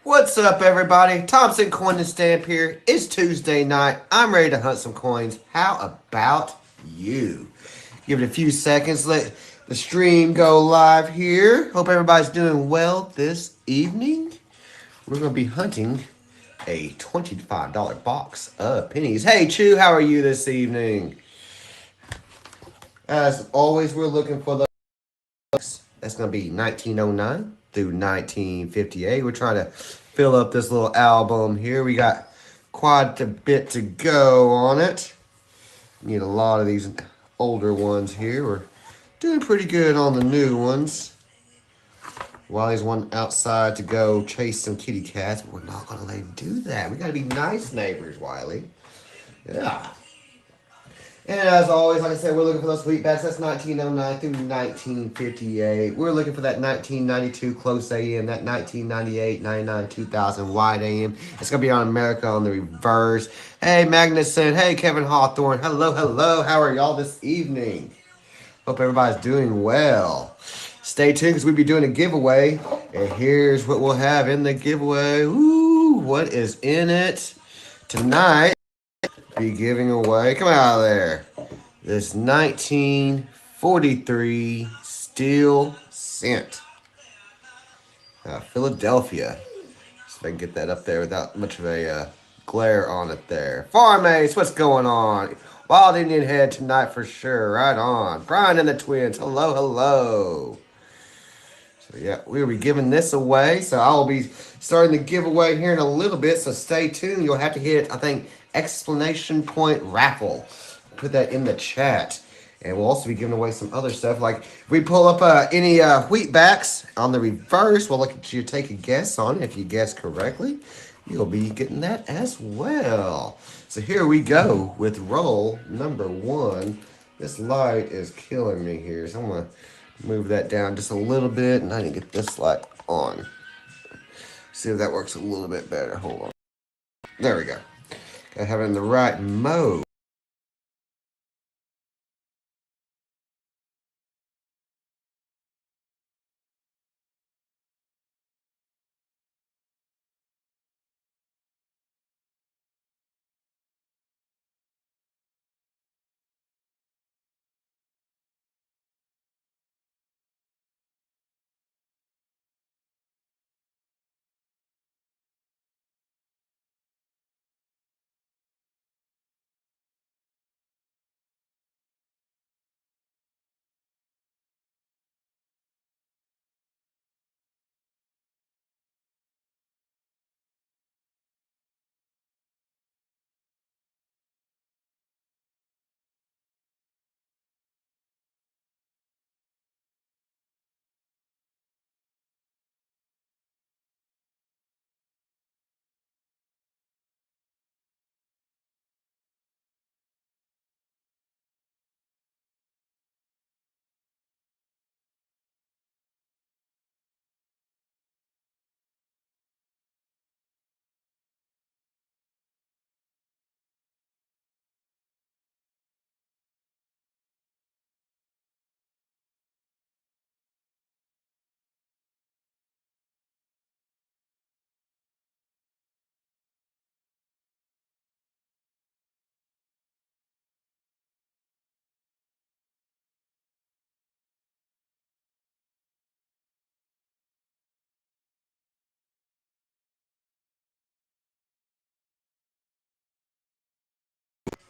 What's up, everybody? Thompson Coin and Stamp here. It's Tuesday night. I'm ready to hunt some coins. How about you? Give it a few seconds. Let the stream go live here. Hope everybody's doing well this evening. We're going to be hunting a $25 box of pennies. Hey, Chew, how are you this evening? As always, we're looking for the that's going to be 1909 through 1958. We're trying to fill up this little album here. We got quite a bit to go on it. Need a lot of these older ones here. We're doing pretty good on the new ones. Wiley's one outside to go chase some kitty cats, but we're not going to let him do that. We got to be nice neighbors, Wiley. Yeah. And as always, like I said, we're looking for those sweet bats. That's 1909 through 1958. We're looking for that 1992 close AM, that 1998, 99, 2000 wide AM. It's going to be on America on the reverse. Hey, Magnuson. Hey, Kevin Hawthorne. Hello, hello. How are y'all this evening? Hope everybody's doing well. Stay tuned because we'll be doing a giveaway. And here's what we'll have in the giveaway. Ooh, what is in it tonight? Be giving away, come out of there, this 1943 steel cent. Philadelphia. See if I can get that up there without much of a glare on it there. Farm Ace, what's going on? Wild Indian Head tonight for sure. Right on. Brian and the Twins. Hello, hello. So yeah, we'll be giving this away. So I will be starting the giveaway here in a little bit. So stay tuned. You'll have to hit, I think, exclamation point raffle. Put that in the chat. And we'll also be giving away some other stuff. Like if we pull up any wheatbacks on the reverse, we'll let you take a guess on it. If you guess correctly, you'll be getting that as well. So here we go with roll number 1. This light is killing me here. So I'm going to move that down just a little bit. And I need to get this light on. See if that works a little bit better. Hold on. There we go. Gotta have it in the right mode.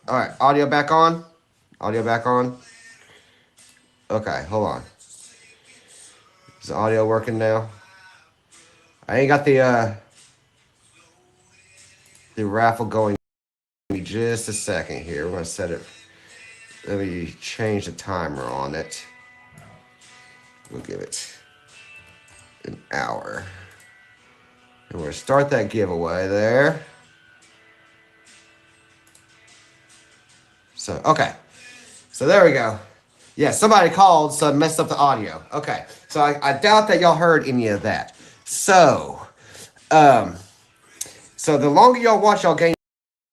All right, audio back on. Audio back on. Okay, hold on. Is the audio working now? I ain't got the raffle going. Give me just a second here. We're gonna set it. Let me change the timer on it. We'll give it an hour. And we're gonna start that giveaway there. So, okay. So there we go. Yeah, somebody called, so I messed up the audio. Okay. So I doubt that y'all heard any of that. So the longer y'all watch, y'all gain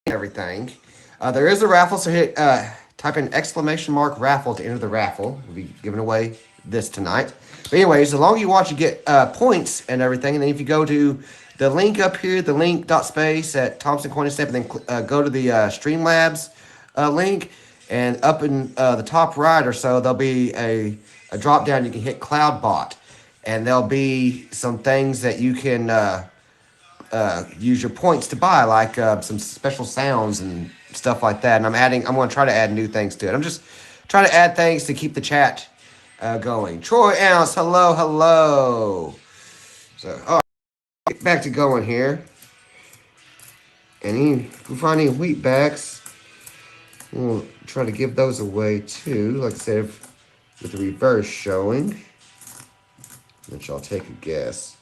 everything. There is a raffle, so hit type in exclamation mark raffle to enter the raffle. We'll be giving away this tonight. But anyways, the longer you watch, you get points and everything. And then if you go to the link up here, the link.space at thompsoncoinandstamp, and then go to the Streamlabs link, and up in the top right or so, there'll be a drop down. You can hit Cloudbot, and there'll be some things that you can use your points to buy, like some special sounds and stuff like that. And I'm going to try to add new things to it. I'm just trying to add things to keep the chat going. Troy Ounce, hello, hello. So, all right, get back to going here. And if we find any wheat backs, we'll try to give those away too. Like I said, with the reverse showing. Let y'all take a guess.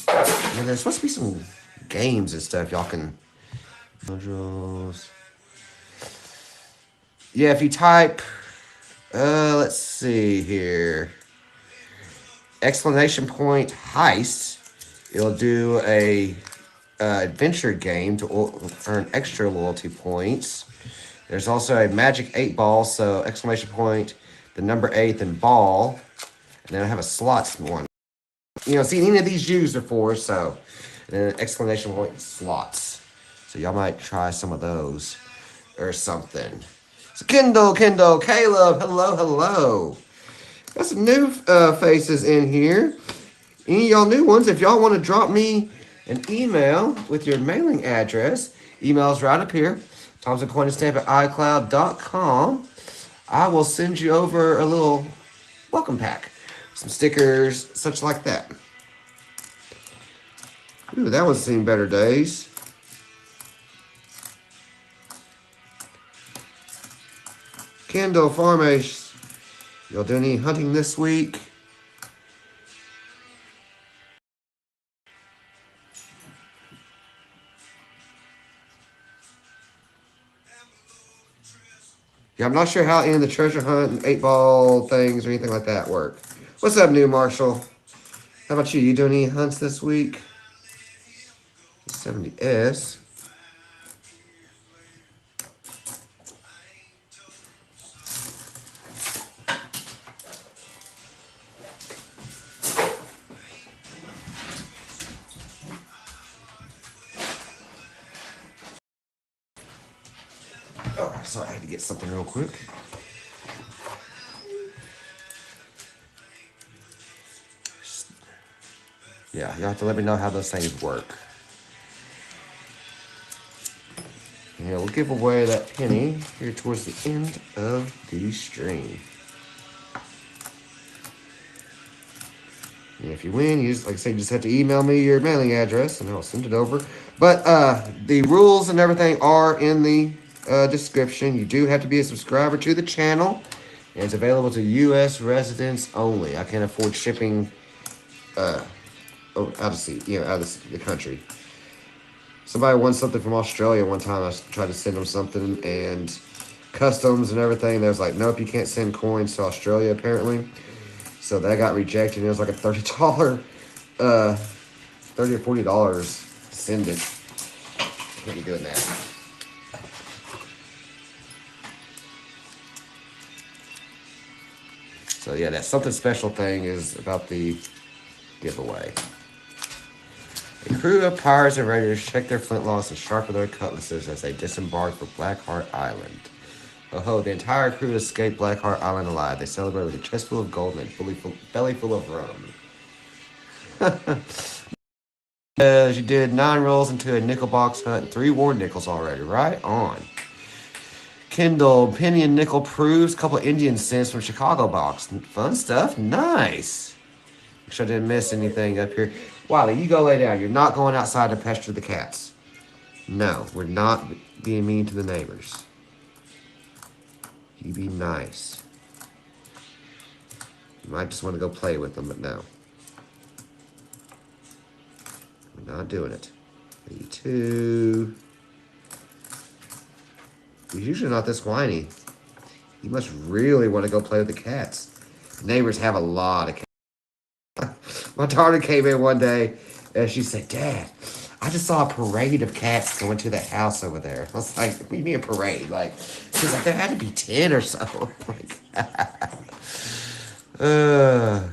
And there's supposed to be some games and stuff y'all can. Yeah, if you type, let's see here, exclamation point heist, it'll do a adventure game to earn extra loyalty points. There's also a magic 8 ball, so exclamation point, the number 8, and ball, and then I have a slots one. You know, see, any of these used before, so, and then exclamation point, slots. So y'all might try some of those or something. So Kendall, Caleb, hello, hello. Got some new faces in here. Any of y'all new ones, if y'all want to drop me an email with your mailing address, email's right up here, thompsoncoinandstamp at icloud.com. I will send you over a little welcome pack. Some stickers, such like that. Ooh, that one's seen better days. Kendall Farmace, y'all doing any hunting this week? Yeah, I'm not sure how any of the treasure hunt and 8-ball things or anything like that work. What's up, new Marshall? How about you? You doing any hunts this week? 70S. Oh, sorry, I had to get something real quick. Yeah, you'll have to let me know how those things work. Yeah, we'll give away that penny here towards the end of the stream. And if you win, you just, like I say, you just have to email me your mailing address and I'll send it over. But the rules and everything are in the description. You do have to be a subscriber to the channel. And it's available to U.S. residents only. I can't afford shipping out of the country. Somebody won something from Australia one time. I tried to send them something and customs and everything. They was like, nope, you can't send coins to Australia apparently. So that got rejected. It was like a $30, $30 or $40 to send it. Can't be doing that. So yeah, that something special thing is about the giveaway. A crew of pirates and raiders check their flintlocks and sharpen their cutlasses as they disembark for Blackheart Island. Oh ho, the entire crew escaped Blackheart Island alive. They celebrate with a chest full of gold and a belly full of rum. You did 9 rolls into a nickel box hunt and 3 war nickels already. Right on. Kindle, penny and nickel proofs, a couple Indian cents from Chicago box. Fun stuff. Nice. Make sure I didn't miss anything up here. Wiley, you go lay down. You're not going outside to pester the cats. No, we're not being mean to the neighbors. You be nice. You might just want to go play with them, but no. We're not doing it. You too. He's usually not this whiny. You must really want to go play with the cats. Neighbors have a lot of cats. My daughter came in one day and she said, Dad, I just saw a parade of cats going to that house over there. I was like, what do you mean a parade? Like, she's like, there had to be 10 or so. Like, uh,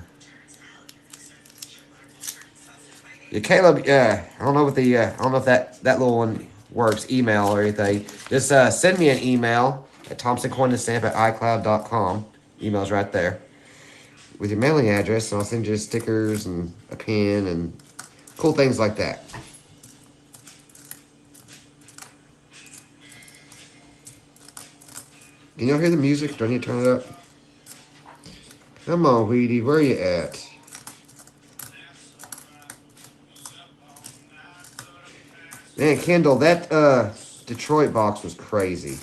yeah, Caleb, yeah, I don't know what the, I don't know if that little one works, email or anything. Just send me an email at thompsoncoinandstamp at icloud.com. Email's right there with your mailing address, and I'll send you stickers and a pin and cool things like that. Can y'all hear the music? Do I need to turn it up? Come on, Weedy, where you at? Man, Kendall, that Detroit box was crazy.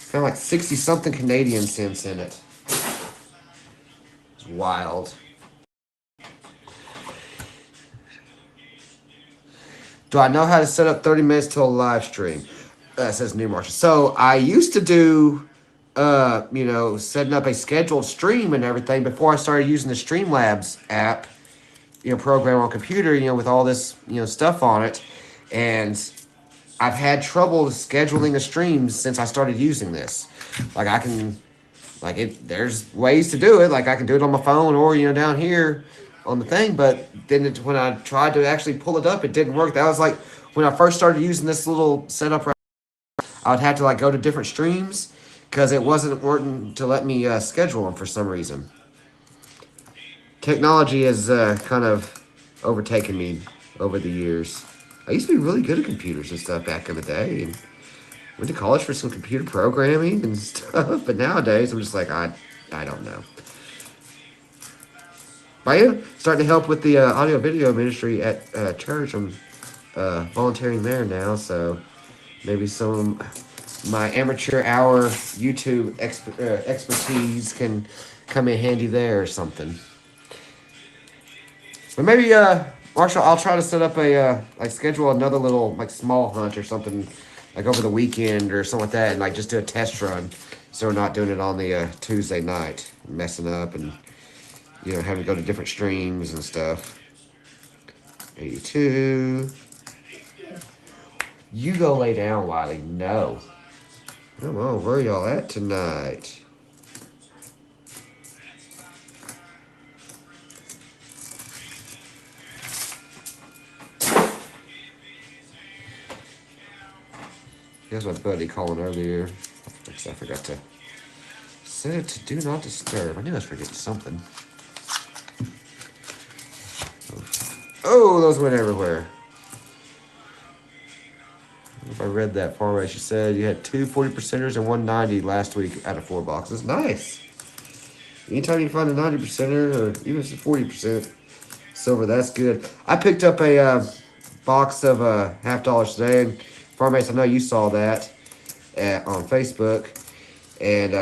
Found like 60 something Canadian cents in it. It's wild. Do I know how to set up 30 minutes till a live stream? Says New Marshall. So I used to do, setting up a scheduled stream and everything before I started using the Streamlabs app, program on computer, with all this, stuff on it. And I've had trouble scheduling the streams since I started using this. Like I can, there's ways to do it. Like I can do it on my phone or, down here on the thing. But then when I tried to actually pull it up, it didn't work. That was like when I first started using this little setup. I would have to go to different streams because it wasn't working to let me schedule them for some reason. Technology has kind of overtaken me over the years. I used to be really good at computers and stuff back in the day, and went to college for some computer programming and stuff. But nowadays, I'm just like, I don't know. But I am starting to help with the audio video ministry at church. I'm volunteering there now, so maybe some of my amateur hour YouTube expertise can come in handy there or something. But maybe, Marshall, I'll try to set up a, schedule another little, small hunt or something, over the weekend or something like that, and, just do a test run. So we're not doing it on the Tuesday night, messing up and, having to go to different streams and stuff. 82. You go lay down, Wiley. No. Come on, where y'all at tonight? Here's my buddy calling earlier. I forgot to set it to do not disturb. I knew I was forgetting something. Oh, those went everywhere. If I read that far right, she said you had 2 40%ers and 190 last week out of 4 boxes. Nice. Anytime you find a 90%er or even if it's 40% silver, that's good. I picked up a box of $50 today, and Farmace, I know you saw that on Facebook, and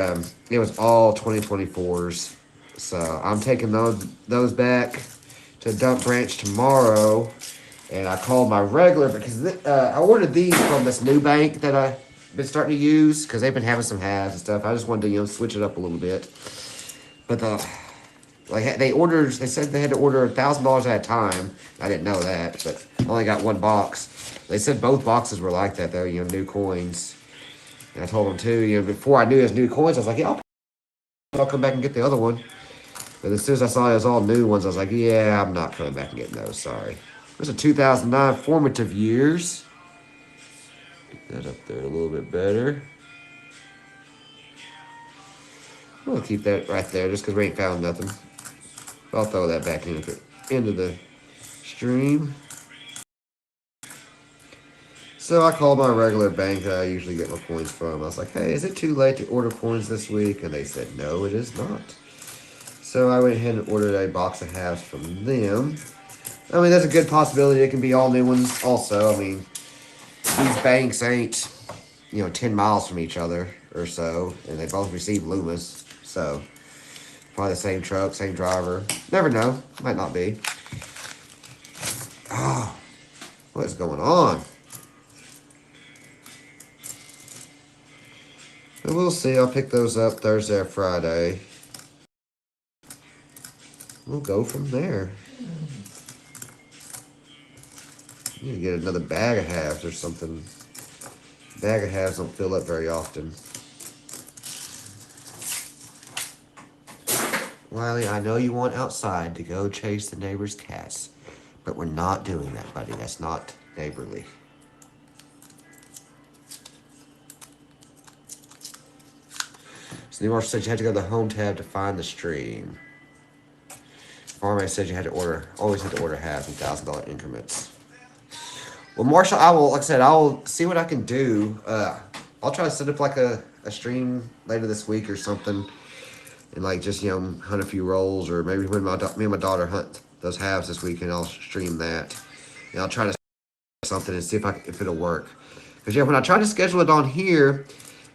it was all 2024s. So I'm taking those back to dump branch tomorrow. And I called my regular because I ordered these from this new bank that I've been starting to use because they've been having some halves and stuff. I just wanted to switch it up a little bit. But they said they had to order $1,000 at a time. I didn't know that, but I only got one box. They said both boxes were like that though, new coins. And I told them too, before I knew it was new coins, I was like, yeah, I'll come back and get the other one. But as soon as I saw it was all new ones, I was like, yeah, I'm not coming back and getting those. Sorry. There's a 2009 formative years. Get that up there a little bit better. We'll keep that right there just because we ain't found nothing. I'll throw that back into the stream. So I called my regular bank that I usually get my coins from. I was like, hey, is it too late to order coins this week? And they said, no, it is not. So I went ahead and ordered a box of halves from them. I mean, there's a good possibility it can be all new ones also. I mean, these banks ain't, 10 miles from each other or so, and they both receive Loomis. So, probably the same truck, same driver. Never know. Might not be. Oh, what is going on? But we'll see. I'll pick those up Thursday or Friday. We'll go from there. Need to get another bag of halves or something. Bag of halves don't fill up very often. Wiley, I know you want outside to go chase the neighbor's cats, but we're not doing that, buddy. That's not neighborly. So New Marshall said you had to go to the home tab to find the stream. Farmay said you had to order, always had to order halves in $1,000 increments. Well, Marshall, I will, like I said, I'll see what I can do. I'll try to set up like a stream later this week or something, and like just hunt a few rolls, or maybe when me and my daughter hunt those halves this weekend, I'll stream that, and I'll try to something and see if it'll work. Because when I try to schedule it on here,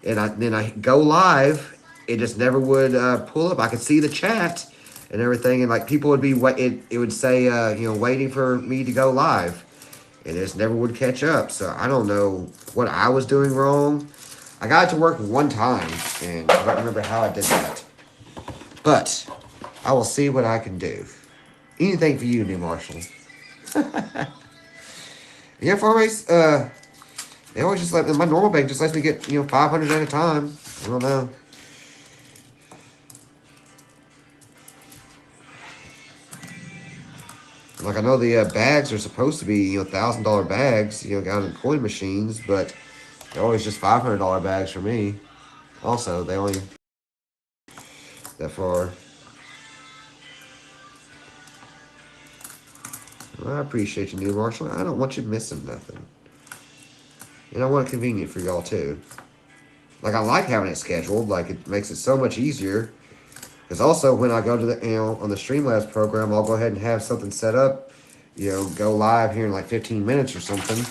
and then I go live, it just never would pull up. I could see the chat and everything, and like people would be it would say waiting for me to go live. And it just never would catch up. So I don't know what I was doing wrong. I got it to work one time, and I don't remember how I did that. But I will see what I can do. Anything for you, New Marshall. Yeah, Farmace, they always just let my normal bank just lets me get 500 at a time. I don't know. Like, I know the bags are supposed to be, $1,000 bags, got in coin machines, but they're always just $500 bags for me. Also, they only that far. Well, I appreciate you, New Marshall. I don't want you missing nothing. And I want it convenient for y'all, too. Like, I like having it scheduled. Like, it makes it so much easier. Because also, when I go to the, on the Streamlabs program, I'll go ahead and have something set up, go live here in like 15 minutes or something.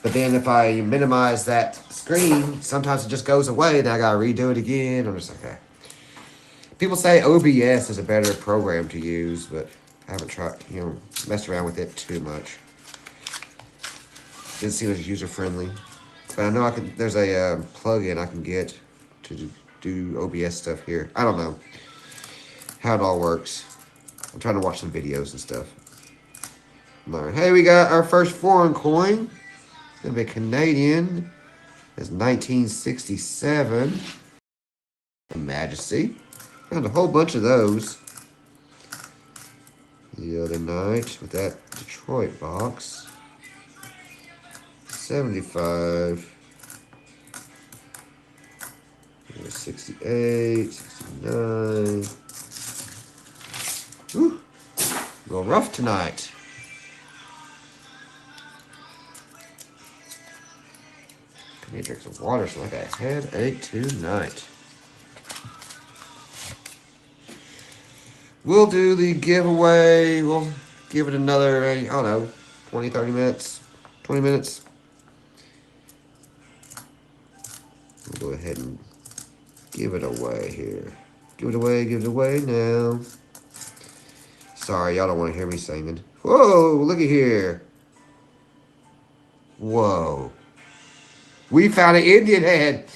But then if I minimize that screen, sometimes it just goes away, then I gotta redo it again. I'm just like, okay. People say OBS is a better program to use, but I haven't tried, messed around with it too much. Didn't seem as user-friendly. But I know there's a plug-in I can get to do OBS stuff here. I don't know how it all works. I'm trying to watch some videos and stuff. Learn. Hey, we got our first foreign coin. It's gonna be Canadian. It's 1967. Majesty. Found a whole bunch of those the other night with that Detroit box. 75. 68. 69. Whew. A little rough tonight. I need to drink some water so I got a headache tonight. We'll do the giveaway. We'll give it another, I don't know, 20, 30 minutes. 20 minutes. We'll go ahead and give it away here. Give it away now. Sorry, y'all don't want to hear me singing. Whoa, look at here. Whoa. We found an Indian head.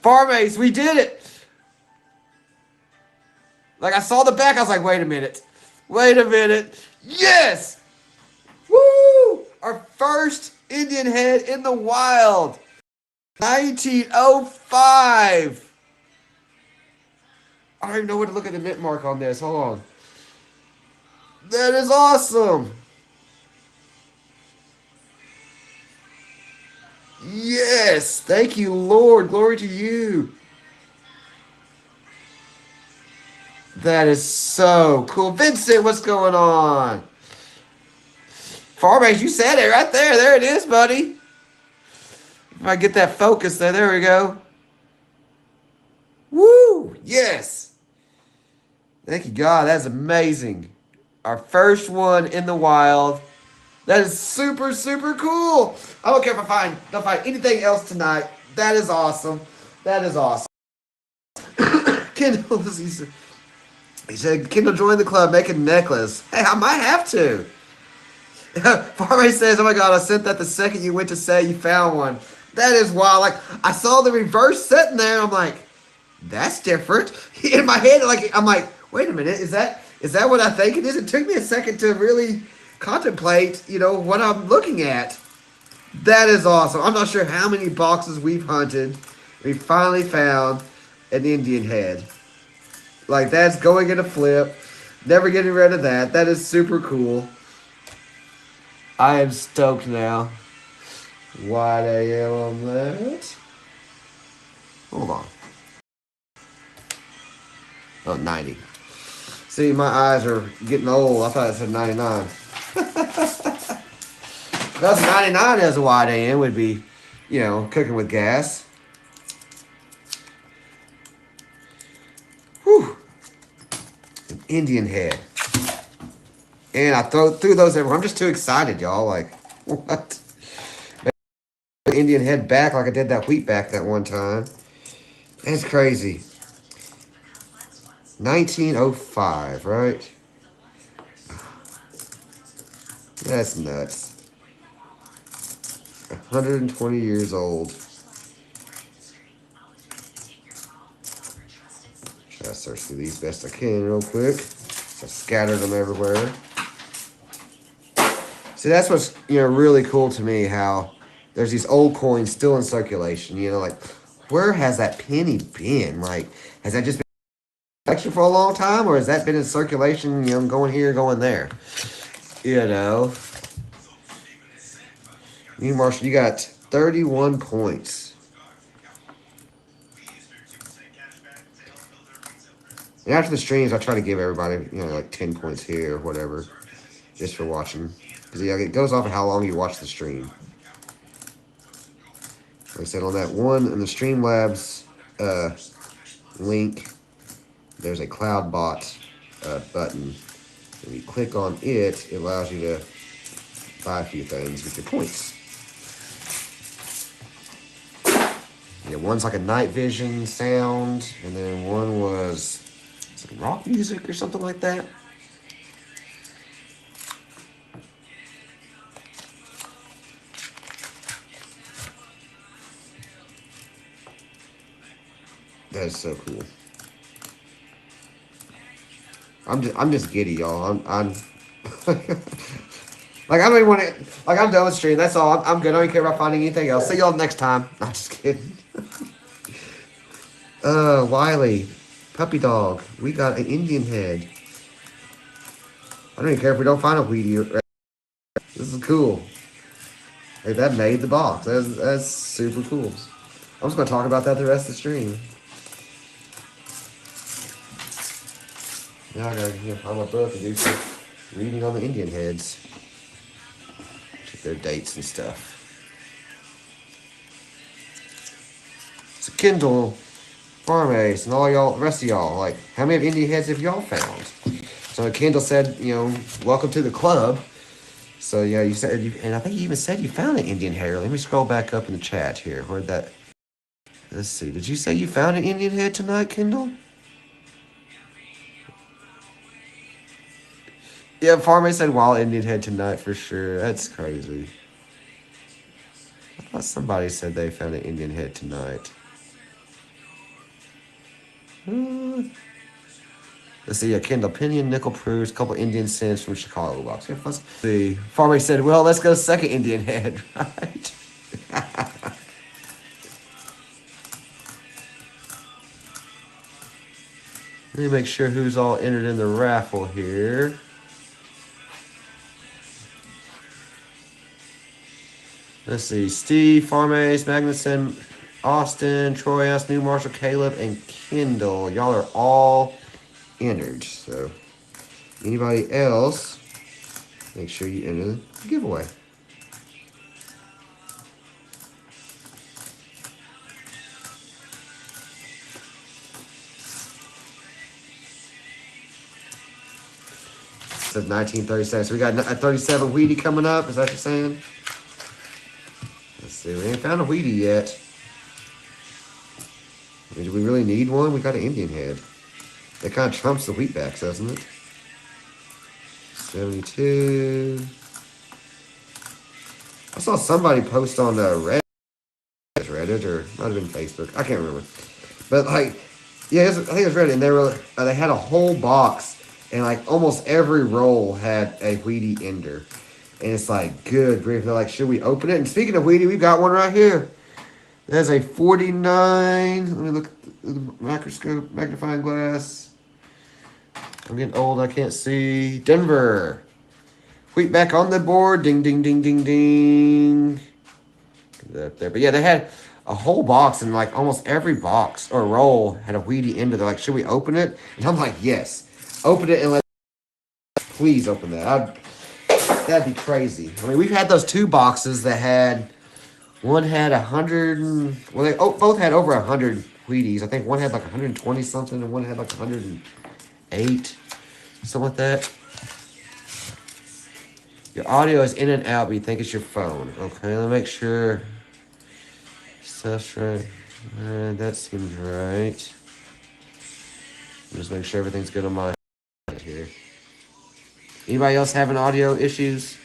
Farmace, we did it. Like, I saw the back, I was like, wait a minute. Wait a minute. Yes! Woo! Our first Indian head in the wild. 1905. I don't even know where to look at the mint mark on this. Hold on. That is awesome. Yes. Thank you, Lord. Glory to you. That is so cool. Vincent, what's going on? Farmace, you said it right there. There it is, buddy. If I get that focus there, there we go. Woo! Yes. Thank you, God. That's amazing. Our first one in the wild. That is super, super cool. I don't care if I don't find anything else tonight. That is awesome. That is awesome. Kendall, he said, Kendall joined the club, make a necklace. Hey, I might have to. Farmay says, oh my God, I sent that the second you went to say you found one. That is wild. Like, I saw the reverse sitting there, and I'm like, that's different. In my head, like, I'm like, wait a minute, is that what I think it is? It took me a second to really contemplate, what I'm looking at. That is awesome. I'm not sure how many boxes we've hunted. We finally found an Indian head. Like, that's going in a flip. Never getting rid of that. That is super cool. I am stoked now. Wide AM on that. Hold on. Oh, 90. See, my eyes are getting old. I thought it said 99. That's 99 as a wide AM would be, you know, cooking with gas. Whew. An Indian head. And I threw those everywhere. I'm just too excited, y'all. Like, what? Indian head back like I did that wheat back that one time. That's crazy. 1905, right? That's nuts. 120 years old. Try to search through these best I can real quick. So I scattered them everywhere. See, that's what's, you know, really cool to me, how there's these old coins still in circulation. You know, like, where has that penny been? Like, has that just been in collection for a long time, or has that been in circulation, you know, going here, going there? You know. You, Marshall, you got 31 points. And after the streams, I try to give everybody, you know, like 10 points here or whatever, just for watching. Because, yeah, it goes off of how long you watch the stream. Like I said, on that one in the Streamlabs link, there's a Cloud bot button. When you click on it, it allows you to buy a few things with your points. Yeah, one's like a night vision sound, and then one was rock music or something like that. That is so cool. I'm just giddy, y'all. I'm like, I don't even want to. Like, I'm done with stream. That's all. I'm good. I don't care about finding anything else. See y'all next time. I'm just kidding. Wiley, puppy dog. We got an Indian head. I don't even care if we don't find a Wheatie. This is cool. Hey, that made the box. That's super cool. I'm just gonna talk about that the rest of the stream. Now I gotta find my book and do some reading on the Indian heads. Check their dates and stuff. So Kindle, Farm Ace, and all y'all, the rest of y'all, like, how many Indian heads have y'all found? So Kendall said, you know, welcome to the club. So yeah, you said, and I think you even said you found an Indian head. Let me scroll back up in the chat here. Where'd that? Let's see. Did you say you found an Indian head tonight, Kendall? Yeah, Farmer said wild Indian head tonight for sure. That's crazy. I thought somebody said they found an Indian head tonight. Let's see, a Kendall Pinion, Nickel Proofs, a couple Indian cents from Chicago box. Yeah, let's see. Farmer said, well, let's go second Indian head, right? Let me make sure who's all entered in the raffle here. Let's see. Steve, Farmace, Magnuson, Austin, Troy S., New Marshall, Caleb, and Kendall. Y'all are all entered. So, anybody else, make sure you enter the giveaway. It says 1937. So we got a 37 Wheatie coming up. Is that what you're saying? Let's see. We ain't found a Wheatie yet. I mean, do we really need one? We got an Indian head. That kind of trumps the wheatbacks, doesn't it? 72. I saw somebody post on Reddit, or might have been Facebook. I can't remember. But like, yeah, I think it was Reddit, and they had a whole box, and like almost every roll had a Wheatie Ender. And it's like, good grief. They're like, should we open it? And speaking of Wheatie, we got one right here. There's a 49. Let me look at the microscope, magnifying glass. I'm getting old. I can't see. Denver. Wheat back on the board. Ding, ding, ding, ding, ding. Up there. But yeah, they had a whole box, and like almost every box or roll had a Wheatie into. They're like, should we open it? And I'm like, yes. Open it and please open that. That'd be crazy. I mean, we've had those two boxes that had, one had 100, well, they both had over 100 Wheaties. I think one had like 120 something, and one had like 108, something like that. Your audio is in and out, but you think it's your phone. Okay, let me make sure stuff's right. That seems right. Just make sure everything's good on my here. Anybody else having audio issues?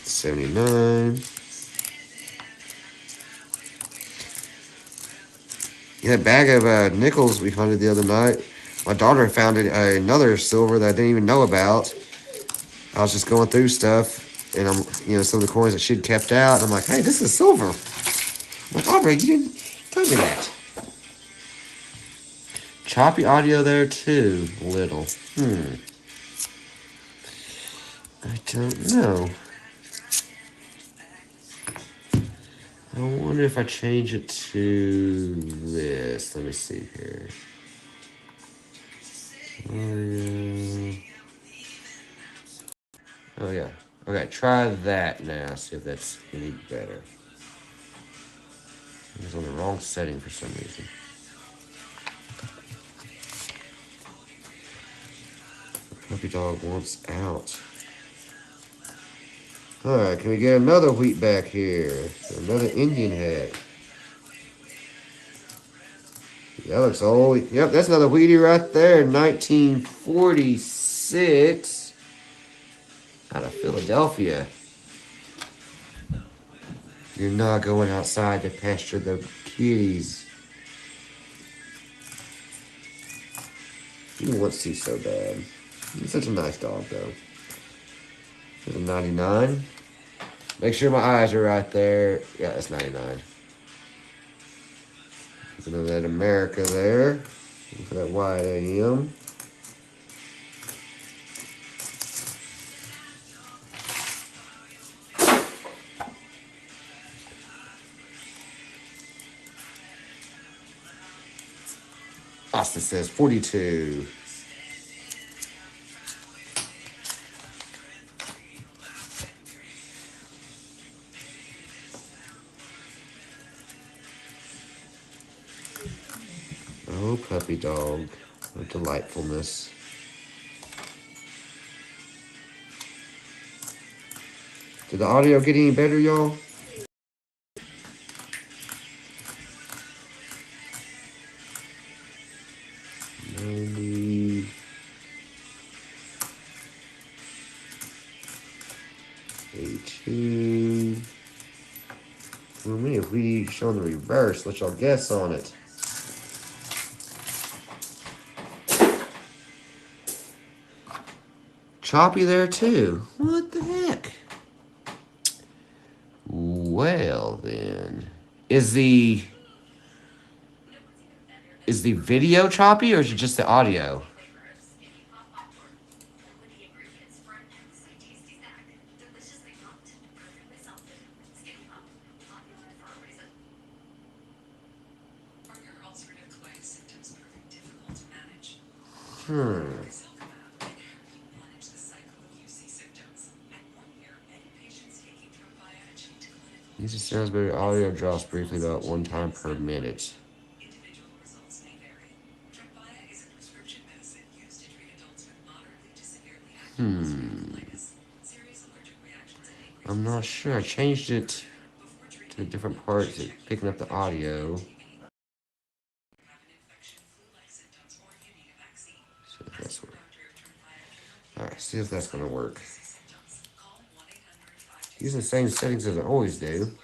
79. Yeah, that bag of nickels we found the other night. My daughter found another silver that I didn't even know about. I was just going through stuff, and some of the coins that she'd kept out. And I'm like, hey, this is silver. I'm like, Aubrey, you didn't tell me that. Choppy audio there too, little. I don't know. I wonder if I change it to this. Let me see here. Oh, yeah. Okay, try that now. See if that's any better. It was on the wrong setting for some reason. Puppy dog wants out. Alright, can we get another wheat back here? Another Indian hat. That looks old. Yep, that's another Wheatie right there. 1946. Out of Philadelphia. You're not going outside to pasture the kitties. He wants to so bad. He's such a nice dog, though. There's a 99. Make sure my eyes are right there. Yeah, that's 99. Looking at that America there. Looking for that wide AM. Austin says 42. Oh, puppy dog. What delightfulness. Did the audio get any better, y'all? If we show the reverse, let y'all guess on it. Choppy there too. What the heck? Well then, is the video choppy or is it just the audio? Uses sounds better. Audio drops briefly about 1 time per minute. I'm not sure. I changed it to a different part, picking up the audio. So that's what. Alright, see if that's gonna work. Using the same settings as I always do.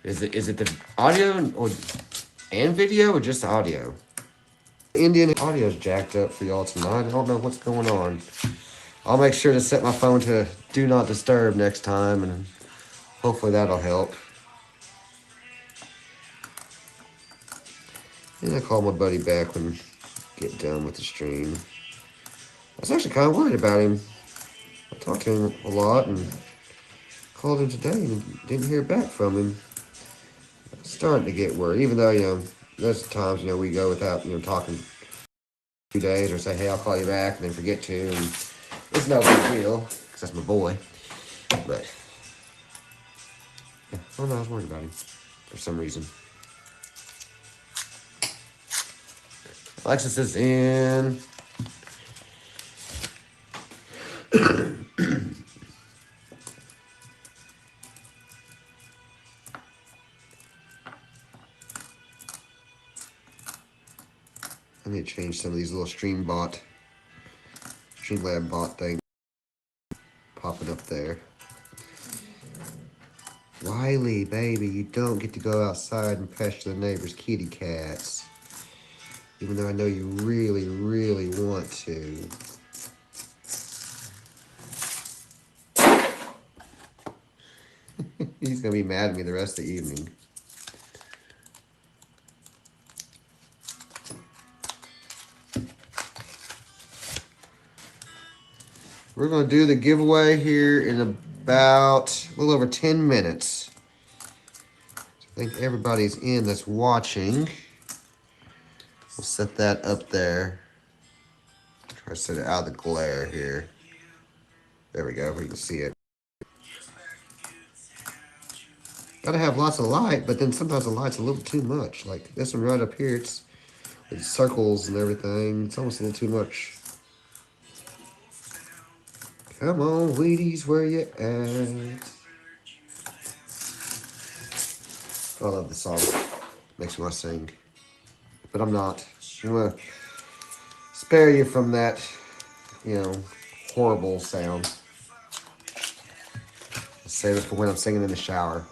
Is it the audio or And video or just audio? Indian audio's jacked up for y'all tonight. I don't know what's going on. I'll make sure to set my phone to do not disturb next time, and hopefully that'll help. And I call my buddy back when I get done with the stream. I was actually kind of worried about him. I talked to him a lot and called him today and didn't hear back from him. I'm starting to get worried, even though, there's times, we go without, talking 2 days or say, hey, I'll call you back and then forget to. And it's no big deal because that's my boy. But, yeah, I don't know, I was worried about him for some reason. Alexis is in. I need to change some of these little Streamlab bot things popping up there. Wiley, baby, you don't get to go outside and pester the neighbor's kitty cats. Even though I know you really, really want to. He's going to be mad at me the rest of the evening. We're going to do the giveaway here in about a little over 10 minutes. I think everybody's in that's watching. We'll set that up there. Try to set it out of the glare here. There we go, where you can see it. Gotta have lots of light, but then sometimes the light's a little too much. Like this one right up here, it's circles and everything. It's almost a little too much. Come on, Wheaties, where you at? I love this song. Makes me want to sing. But I'm not. I'm going to spare you from that, horrible sound. I'll save it for when I'm singing in the shower.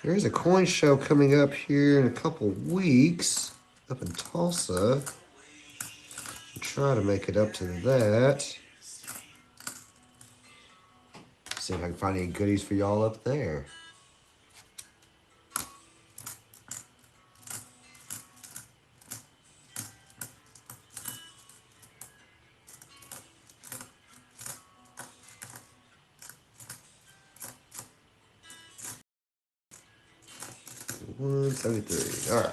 There is a coin show coming up here in a couple weeks up in Tulsa. I'll try to make it up to that. See if I can find any goodies for y'all up there. $173. All right.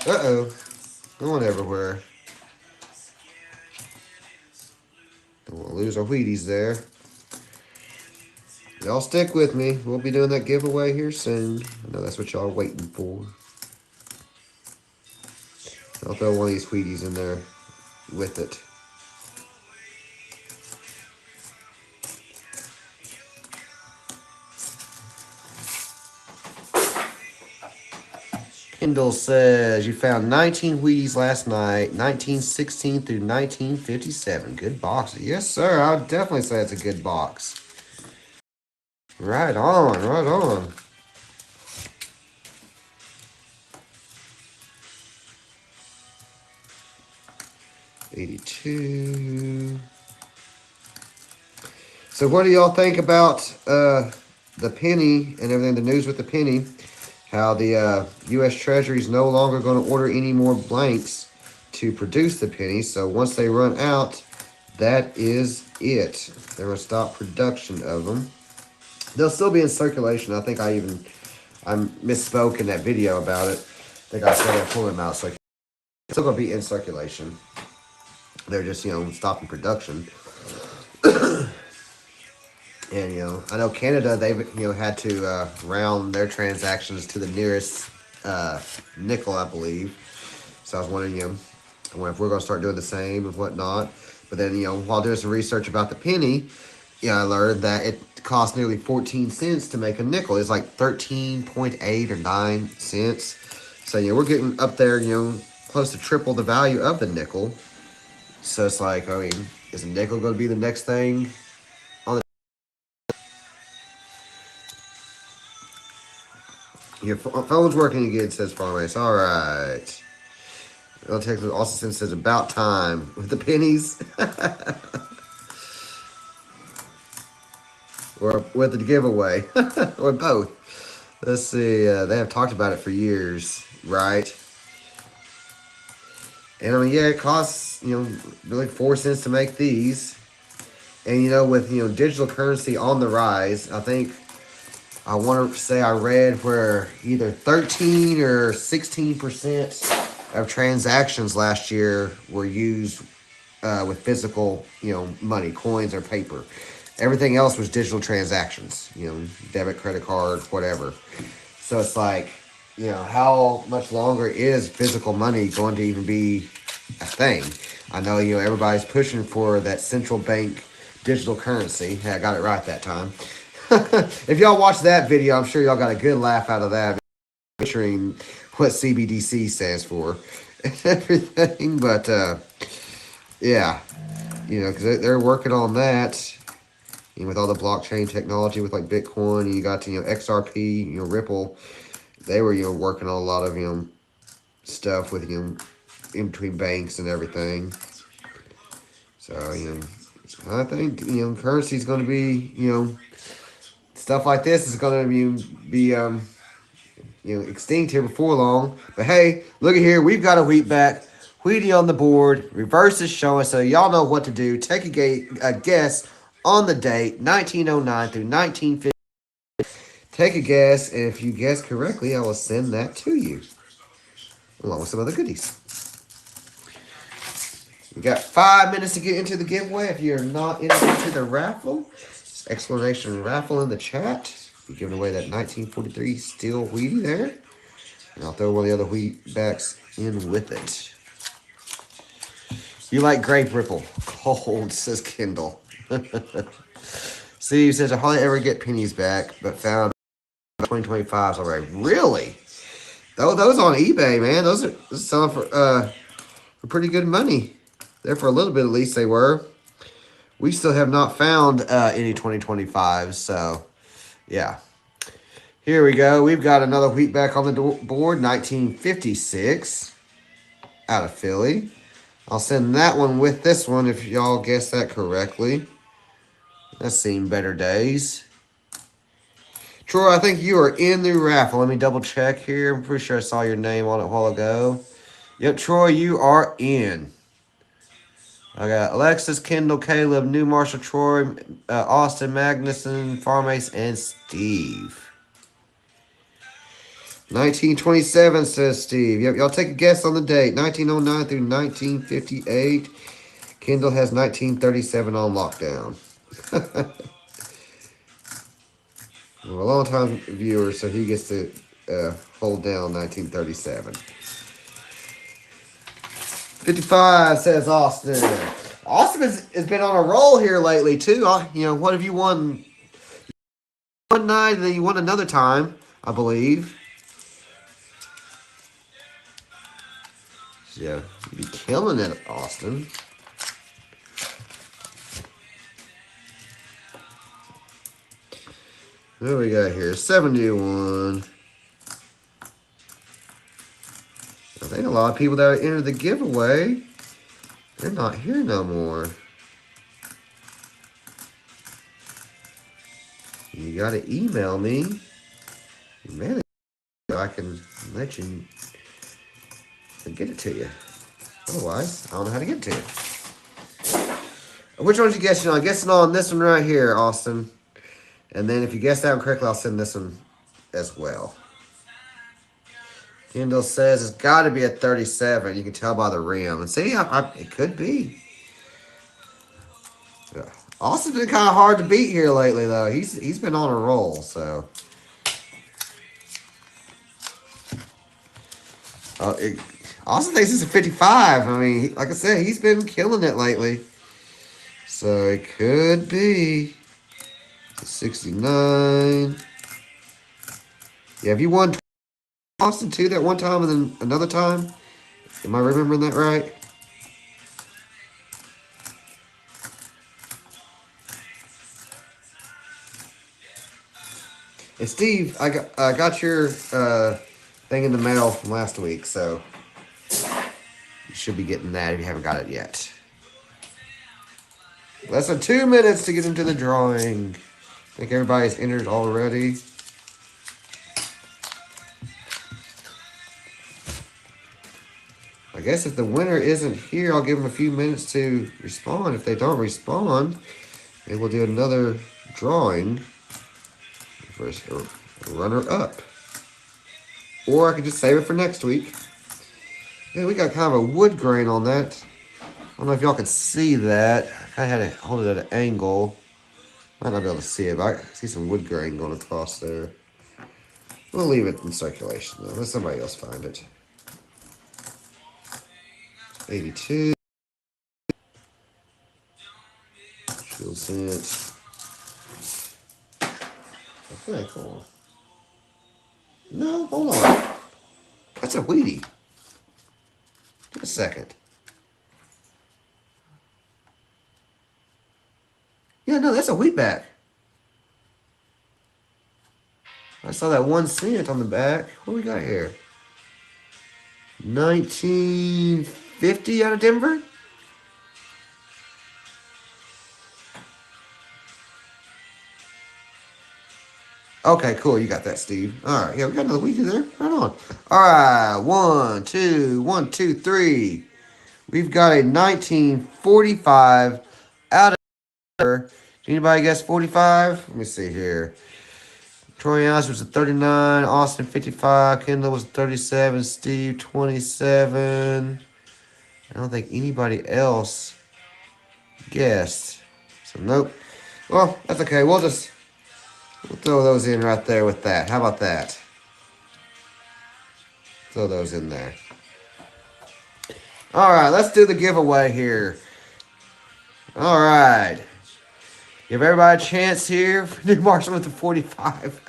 Uh-oh. Going everywhere. Don't want to lose our Wheaties there. Y'all stick with me. We'll be doing that giveaway here soon. I know that's what y'all are waiting for. I'll throw one of these Wheaties in there with it. Kendall says, you found 19 Wheaties last night, 1916 through 1957. Good box. Yes, sir. I would definitely say it's a good box. Right on, right on. $82. So what do y'all think about the penny and everything, the news with the penny? How the U.S. Treasury is no longer going to order any more blanks to produce the penny. So once they run out, that is it. They're going to stop production of them. They'll still be in circulation. I think I misspoke in that video about it. I think I said I'd pull them out. So it's still going to be in circulation. They're just, stopping production. And, I know Canada, they've, had to round their transactions to the nearest nickel, I believe. So I was wondering, if we're going to start doing the same and whatnot. But then, while doing some research about the penny, I learned that it costs nearly 14 cents to make a nickel. It's like 13.8 or 9 cents. So, we're getting up there, close to triple the value of the nickel. So it's like, I mean, is a nickel going to be the next thing on the... Your phone's working again, says Farmace. All right. Also says about time with the pennies. Or with the giveaway. Or both. Let's see. They have talked about it for years, right? And I mean, yeah, it costs, really 4 cents to make these. And, with, digital currency on the rise, I want to say I read where either 13 or 16% of transactions last year were used with physical, money, coins or paper. Everything else was digital transactions, debit, credit card, whatever. So it's like, how much longer is physical money going to even be a thing? I know, everybody's pushing for that central bank digital currency. Hey, I got it right that time. If y'all watch that video, I'm sure y'all got a good laugh out of that, picturing what CBDC stands for and everything. But, yeah, because they're working on that. With all the blockchain technology, with like Bitcoin, you got to, XRP, Ripple. They were, working on a lot of, stuff with, in between banks and everything. So, I think, currency is going to be, stuff like this is going to be extinct here before long. But hey, look at here. We've got a wheat back. Wheatie on the board. Reverse is showing, so y'all know what to do. Take a guess on the date, 1909 through 1950. Take a guess, and if you guess correctly, I will send that to you, along with some other goodies. We got 5 minutes to get into the giveaway. If you're not into the raffle, explanation raffle in the chat. We're giving away that 1943 steel Wheatie there. And I'll throw one of the other wheat backs in with it. You like grape ripple? Cold, says Kendall. Steve says, I hardly ever get pennies back, but found 2025s already. Really? Those on eBay, man. Those are selling for pretty good money. There for a little bit at least they were. We still have not found any 2025s, so yeah. Here we go. We've got another wheat back on the board, 1956, out of Philly. I'll send that one with this one if y'all guess that correctly. That's seen better days. Troy, I think you are in the raffle. Let me double check here. I'm pretty sure I saw your name on it a while ago. Yep, Troy, you are in. I got Alexis, Kendall, Caleb, New Marshall, Troy, Austin, Magnuson, Farmace, and Steve. 1927, says Steve. Yep, y'all take a guess on the date. 1909 through 1958. Kendall has 1937 on lockdown. Well, a long-time viewer, so he gets to hold down 1937. 55, says Austin. Austin has been on a roll here lately, too. What have you won? One night, and then you won another time, I believe. Yeah, you'd be killing it, Austin. What do we got here? 71. I think a lot of people that entered the giveaway, they're not here no more. You got to email me. Man, I can let you get it to you. Otherwise, I don't know how to get it to you. Which one did you guess? I'm guessing on this one right here, Austin. And then if you guess that one correctly, I'll send this one as well. Kendall says it's got to be a 37. You can tell by the rim. And see, it could be. Yeah. Austin's been kind of hard to beat here lately, though. He's been on a roll, so. Austin thinks it's a 55. I mean, like I said, he's been killing it lately. So it could be. 69. Yeah, if you won Austin too that one time and then another time, am I remembering that right? And Steve, I got your thing in the mail from last week, so you should be getting that if you haven't got it yet. Less than 2 minutes to get into the drawing. I think everybody's entered already. I guess if the winner isn't here, I'll give them a few minutes to respond. If they don't respond, then we'll do another drawing for a runner-up. Or I could just save it for next week. Yeah, we got kind of a wood grain on that. I don't know if y'all can see that. I had to hold it at an angle. Might not be able to see it, but I see some wood grain going across there. We'll leave it in circulation, though. Let somebody else find it. 82. Shield scent. Okay, cool. No, hold on. That's a Wheatie. Give a second. Yeah, no, that's a wheatback. I saw that 1 cent on the back. What we got here? 1950 out of Denver? Okay, cool. You got that, Steve. All right. Yeah, we got another Wheatie there. Right on. All right. 1, 2, 1, 2, 3. We've got a 1945 out of Denver. Anybody guess 45? Let me see here. Troy Ounce was a 39, Austin 55, Kendall was 37, Steve 27. I don't think anybody else guessed. So nope. Well, that's okay. We'll throw those in right there with that. How about that? Throw those in there. All right, let's do the giveaway here. All right. Give everybody a chance here. New Marshall with the 45.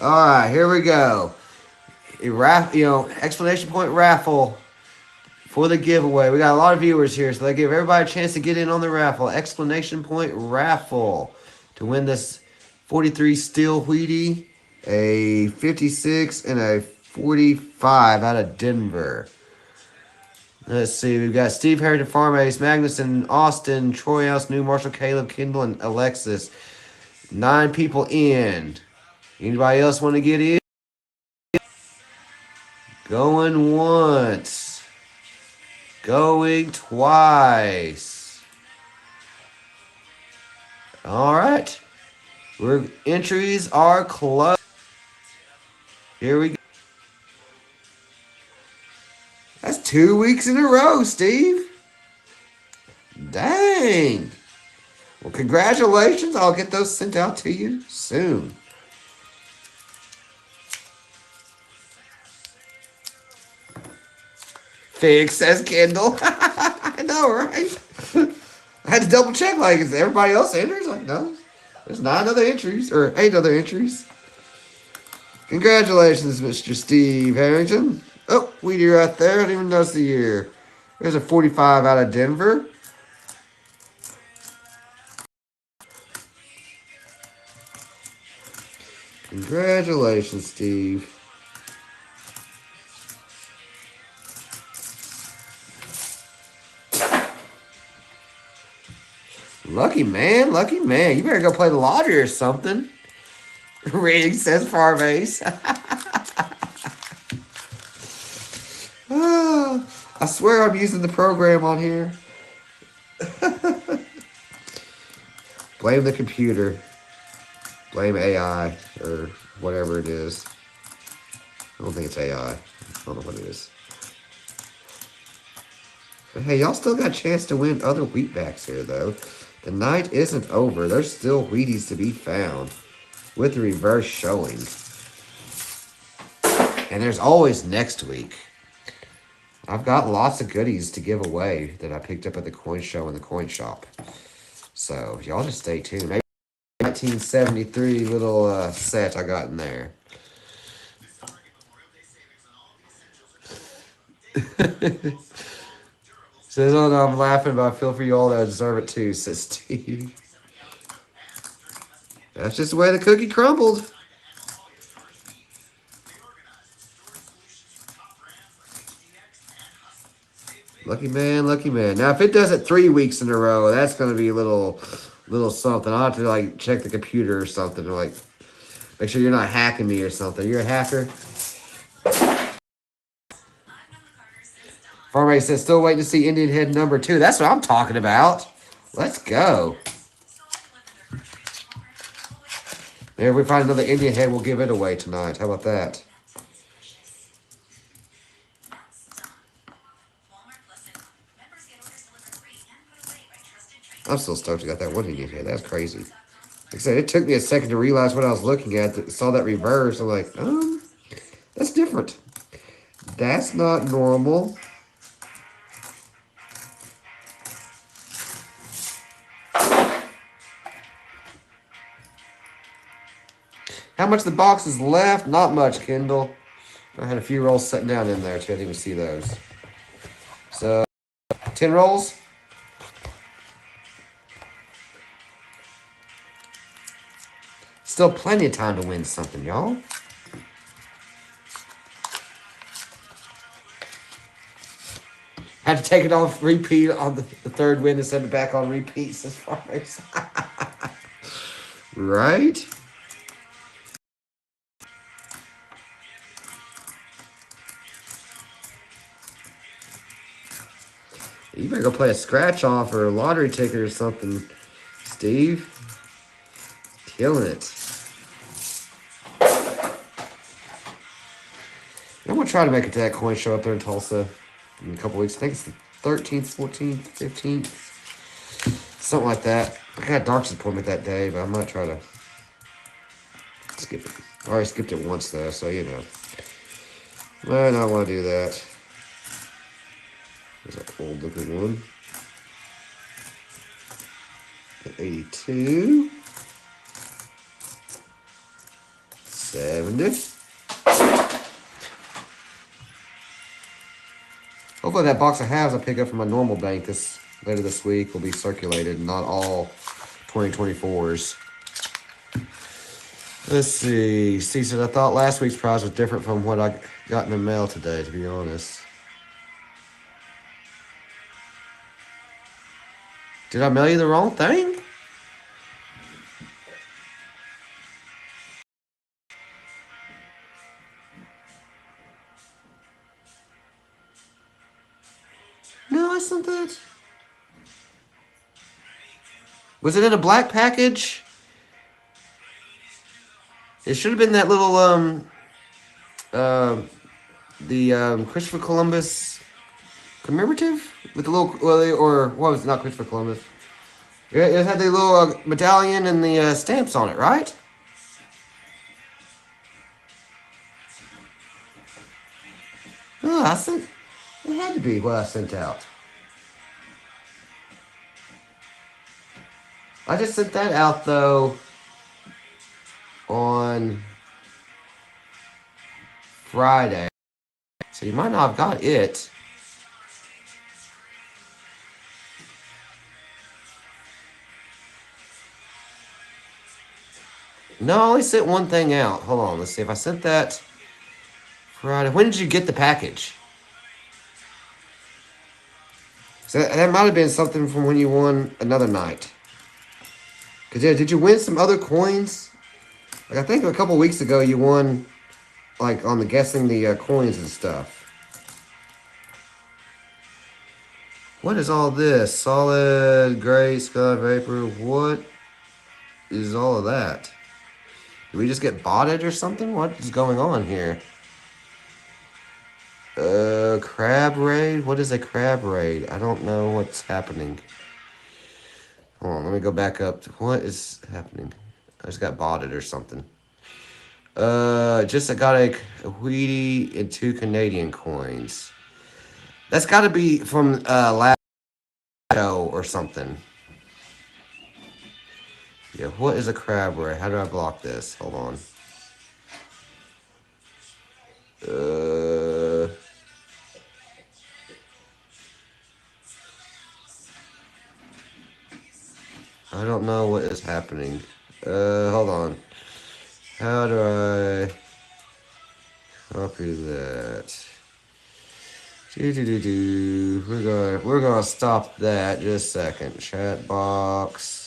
All right, here we go. Explanation point raffle for the giveaway. We got a lot of viewers here, so they give everybody a chance to get in on the raffle. Explanation point raffle to win this 43 Steel Wheatie, a 56, and a 45 out of Denver. Let's see. We've got Steve Harrington, Farm Ace, Magnuson, Austin, Troy House, New Marshall, Caleb, Kendall, and Alexis. 9 people in. Anybody else want to get in? Going once. Going twice. All right. Entries are closed. Here we go. That's 2 weeks in a row, Steve. Dang. Well, congratulations. I'll get those sent out to you soon. Fig, says Kendall. I know, right? I had to double check, like, is everybody else enters? Like, no. There's 9 other entries, or 8 other entries. Congratulations, Mr. Steve Harrington. Oh, Wheatie right there. I didn't even notice the year. There's a 45 out of Denver. Congratulations, Steve. Lucky man, lucky man. You better go play the lottery or something. Rating says Farm Ace. Oh, I swear I'm using the program on here. Blame the computer. Blame AI or whatever it is. I don't think it's AI. I don't know what it is. But hey, y'all still got a chance to win other wheatbacks here, though. The night isn't over. There's still Wheaties to be found with the reverse showing. And there's always next week. I've got lots of goodies to give away that I picked up at the coin show and the coin shop. So y'all just stay tuned. Maybe 1973 little set I got in there. Says, oh no, I'm laughing, but I feel for you all that deserve it too, says Steve. That's just the way the cookie crumbled. Lucky man, lucky man. Now, if it does it 3 weeks in a row, that's going to be a little something. I'll have to, like, check the computer or something to, like, make sure you're not hacking me or something. You're a hacker? Farmay says, still waiting to see Indian Head #2. That's what I'm talking about. Let's go. Maybe if we find another Indian Head, we'll give it away tonight. How about that? I'm still stoked I got that one Indian Head. That's crazy. Like I said, it took me a second to realize what I was looking at. Saw that reverse. I'm like, that's different. That's not normal. How much the box is left? Not much, Kendall. I had a few rolls sitting down in there, too. I didn't even see those. So, 10 rolls. Still plenty of time to win something, y'all. Had to take it off repeat on the third win and send it back on repeats as far as. Right? You better go play a scratch off or a lottery ticket or something, Steve. Killing it. I'm going to try to make it to that coin show up there in Tulsa in a couple weeks. I think it's the 13th, 14th, 15th. Something like that. I got a doctor's appointment that day, but I might try to skip it. I already skipped it once, though, so you know. Might not want to do that. There's that old looking one. 82. 70. Hopefully that box of halves I pick up from my normal bank later this week will be circulated, not all 2024s. Let's see. Steve said, I thought last week's prize was different from what I got in the mail today, to be honest. Did I mail you the wrong thing? No, I sent that. Was it in a black package? It should have been that little, Christopher Columbus commemorative? With the little, or what was it, not Christopher Columbus? It had the little medallion and the stamps on it, right? Oh, it had to be what I sent out. I just sent that out, though, on Friday. So you might not have got it. No, I only sent one thing out. Hold on, let's see if I sent that Friday. When did you get the package? So that might have been something from when you won another night. Because, yeah, did you win some other coins? Like, I think a couple weeks ago you won, like, on the guessing the coins and stuff. What is all this? Solid, gray, sky, vapor. What is all of that? Did we just get botted or something? What is going on here? Crab raid? What is a crab raid? I don't know what's happening. Hold on, let me go back up. What is happening? I just got botted or something. Just I got a Wheatie and 2 Canadian coins. That's got to be from last show or something. Yeah, what is a crab ray? How do I block this? Hold on. I don't know what is happening. Hold on. How do I copy that? We're gonna stop that just a second. Chat box.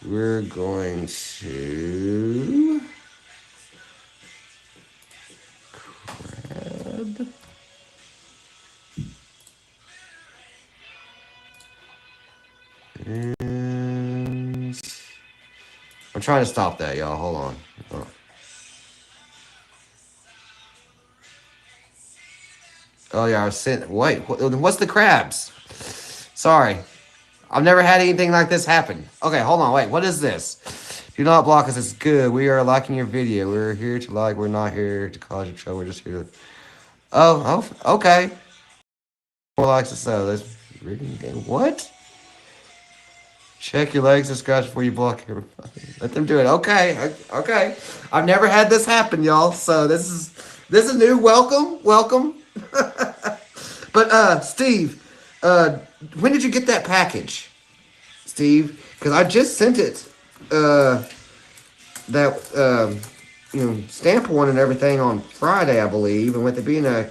We're going to crab. And I'm trying to stop that, y'all. Hold on. Oh yeah, I was sitting. Wait, what's the crabs? Sorry, I've never had anything like this happen. Okay, hold on. Wait, what is this? Do not block us. It's good. We are liking your video. We're here to like. We're not here to cause your show. We're just here to. Okay. More likes to so. Let's reading game. What? Check your legs and scratch before you block your. Let them do it. Okay. I've never had this happen, y'all. So this is new. Welcome. But Steve, when did you get that package, Steve? Because I just sent it. That stamp one and everything on Friday, I believe, and with it being a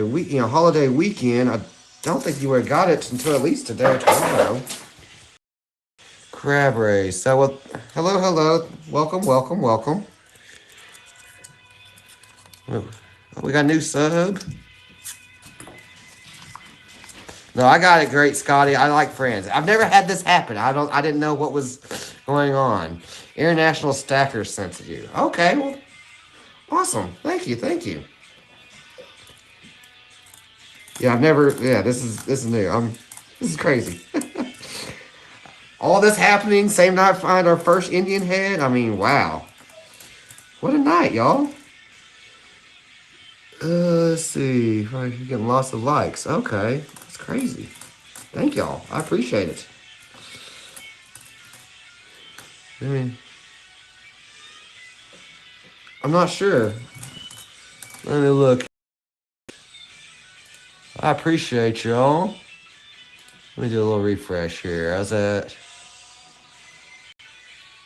week, holiday weekend, I don't think you would have got it until at least today or tomorrow. Crab race. So, well, hello. Welcome. Oh, we got a new sub. No, I got it great, Scotty. I like friends. I've never had this happen. I didn't know what was going on. International Stacker sent it you. Okay, well, awesome. Thank you. Yeah, this is new. This is crazy. All this happening, same night find our first Indian head. I mean, wow. What a night, y'all. Let's see. You're getting lots of likes. Okay. That's crazy. Thank y'all. I appreciate it. I mean, I'm not sure. Let me look. I appreciate y'all. Let me do a little refresh here. How's that?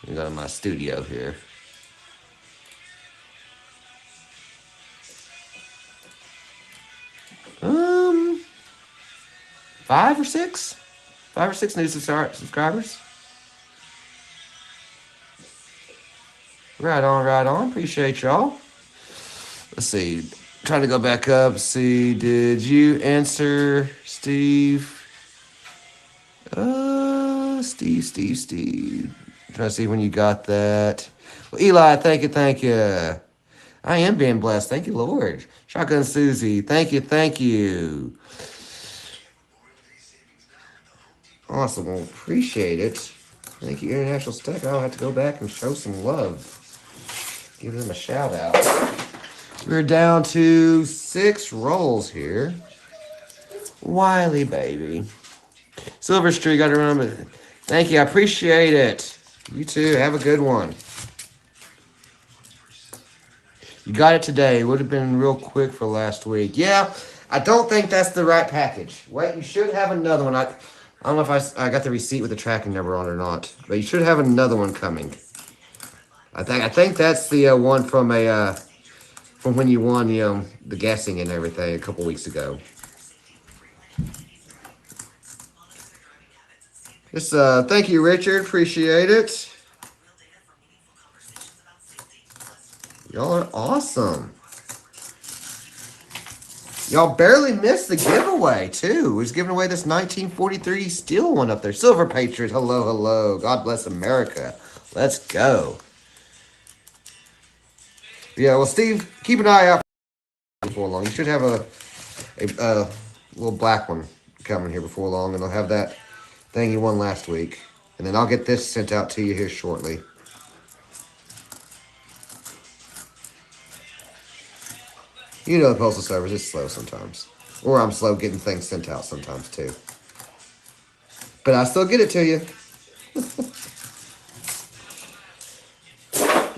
I go to my studio here. Five or six new subscribers. Right on. Appreciate y'all. Let's see. Trying to go back up. See, did you answer, Steve? Steve. Trying to see when you got that. Well, Eli, thank you. I am being blessed. Thank you, Lord. Shotgun Susie, thank you. Awesome. Well, appreciate it. Thank you, International Stack. I'll have to go back and show some love. Give them a shout out. We're down to 6 rolls here. Wiley, baby. Silver Street, got to remember. Thank you. I appreciate it. You too. Have a good one. You got it today. Would have been real quick for last week. Yeah, I don't think that's the right package. Wait, you should have another one. I don't know if I got the receipt with the tracking number on or not, but you should have another one coming. I think that's the one from from when you won the guessing and everything a couple weeks ago. Just thank you, Richard. Appreciate it. Y'all are awesome. Y'all barely missed the giveaway, too. We was giving away this 1943 steel one up there. Silver Patriot, hello. God bless America. Let's go. Yeah, well, Steve, keep an eye out before long. You should have a little black one coming here before long, and I'll have that thing you won last week. And then I'll get this sent out to you here shortly. You know the Postal Service is slow sometimes. Or I'm slow getting things sent out sometimes, too. But I still get it to you.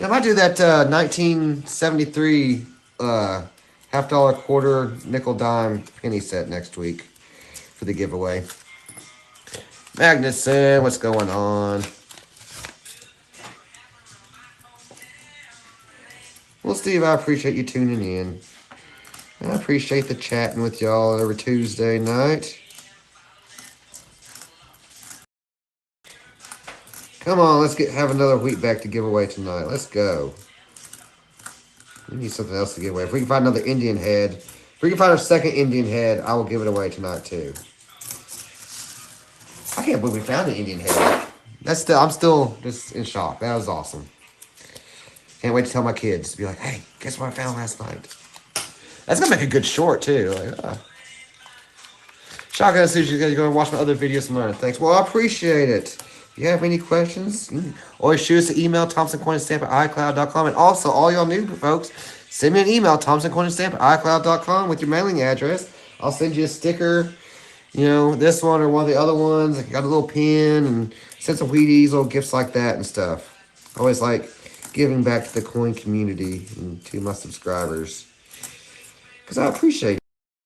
Yeah, I might do that 1973 half-dollar, quarter, nickel, dime penny set next week for the giveaway. Magnuson, what's going on? Well, Steve, I appreciate you tuning in. I appreciate the chatting with y'all every Tuesday night. Come on, let's have another wheatback to give away tonight. Let's go. We need something else to give away. If we can find another Indian head, if we can find our second Indian head, I will give it away tonight too. I can't believe we found an Indian head. I'm still just in shock. That was awesome. Can't wait to tell my kids. Be like, hey, guess what I found last night? That's gonna make a good short too. Like, Shotgun Sushi, you're gonna watch my other videos and learn. Thanks. Well, I appreciate it. If you have any questions, always shoot us an email, thompsoncoinandstamp at icloud.com. And also, all y'all new folks, send me an email, thompsoncoinandstamp at icloud.com with your mailing address. I'll send you a sticker, you know, this one or one of the other ones. I got a little pin and send some Wheaties, little gifts like that and stuff. I always like giving back to the coin community and to my subscribers, because I appreciate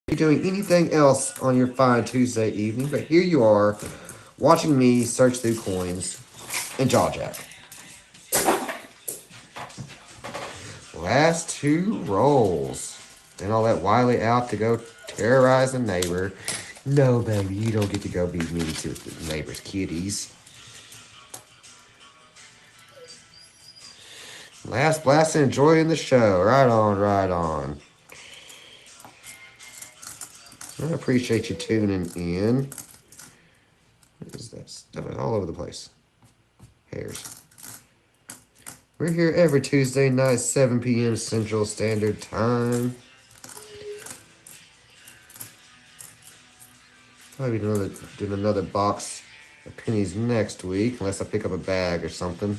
you doing anything else on your fine Tuesday evening. But here you are, watching me search through coins and jaw jack. Last two rolls. Then I'll let Wiley out to go terrorize the neighbor. No, baby, you don't get to go be mean to the neighbor's kitties. Last blast and enjoying the show. Right on, right on. I appreciate you tuning in. What is that stuff? All over the place. Hairs. We're here every Tuesday night, 7 p.m. Central Standard Time. Probably doing another box of pennies next week, unless I pick up a bag or something.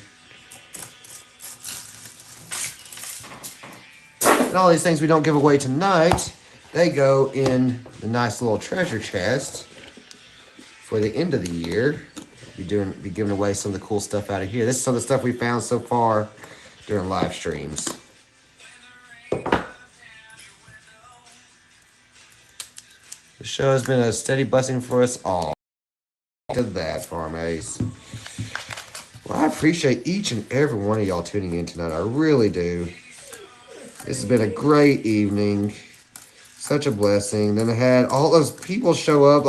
And all these things we don't give away tonight, they go in the nice little treasure chest for the end of the year. Be giving away some of the cool stuff out of here. This is some of the stuff we found so far during live streams. The show has been a steady blessing for us all. To that, Farm Ace. Well, I appreciate each and every one of y'all tuning in tonight. I really do. This has been a great evening. Such a blessing. Then I had all those people show up.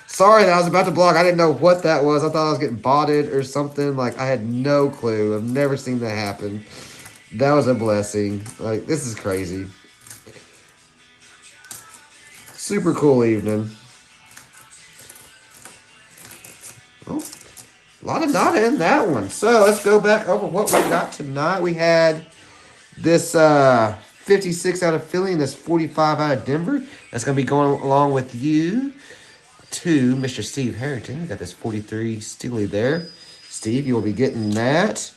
Sorry that I was about to block. I didn't know what that was. I thought I was getting botted or something. Like, I had no clue. I've never seen that happen. That was a blessing. Like, this is crazy. Super cool evening. Oh, a lot of not in that one. So, let's go back over what we got tonight. We had this 56 out of Philly and this 45 out of Denver. That's going to be going along with you to Mr. Steve Harrington. We got this 43 Steely there. Steve, you will be getting that.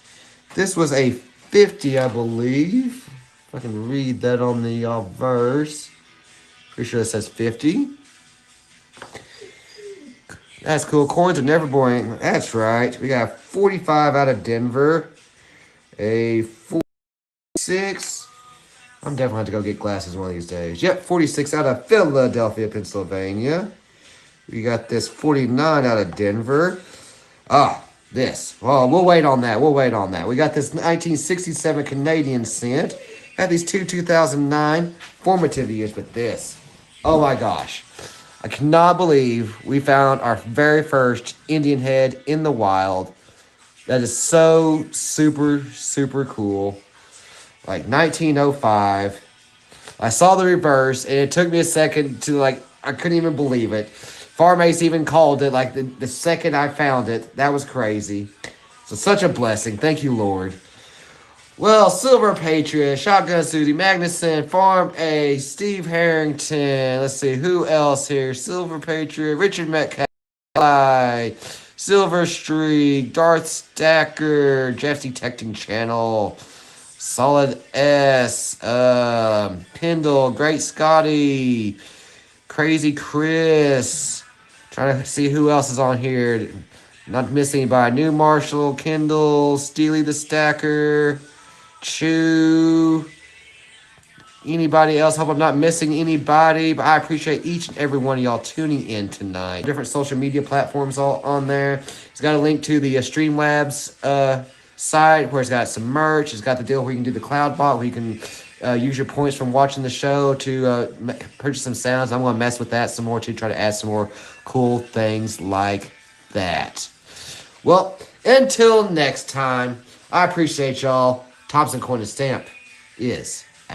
This was a 50, I believe. If I can read that on the verse. Pretty sure it says 50. That's cool. Coins are never boring. That's right. We got 45 out of Denver. A 46. I'm definitely going to go get glasses one of these days. Yep, 46 out of Philadelphia, Pennsylvania. We got this 49 out of Denver. This. Oh, we'll wait on that. We got this 1967 Canadian cent. Had these 2009 formative years, but this. Oh my gosh. I cannot believe we found our very first Indian head in the wild. That is so super, super cool. Like 1905. I saw the reverse, and it took me a second to, I couldn't even believe it. Farm Ace even called it, the second I found it. That was crazy. So, such a blessing. Thank you, Lord. Well, Silver Patriot, Shotgun Susie, Magnuson, Farm Ace, Steve Harrington. Let's see, who else here? Silver Patriot, Richard Mcloud, Silver Streak, Darth Stacker, Jeff's Detecting Channel, Solid S, Pendle, Great Scotty, Crazy Chris. Trying to see who else is on here. Not missing anybody. New Marshall, Kendall, Steely the Stacker, to anybody else. Hope I'm not missing anybody, but I appreciate each and every one of y'all tuning in tonight. Different social media platforms all on there. It's got a link to the Streamlabs site where it's got some merch. It's got the deal where you can do the cloud bot, where you can use your points from watching the show to purchase some sounds. I'm going to mess with that some more to try to add some more cool things like that. Well, until next time, I appreciate y'all. Thompson Coin and Stamp is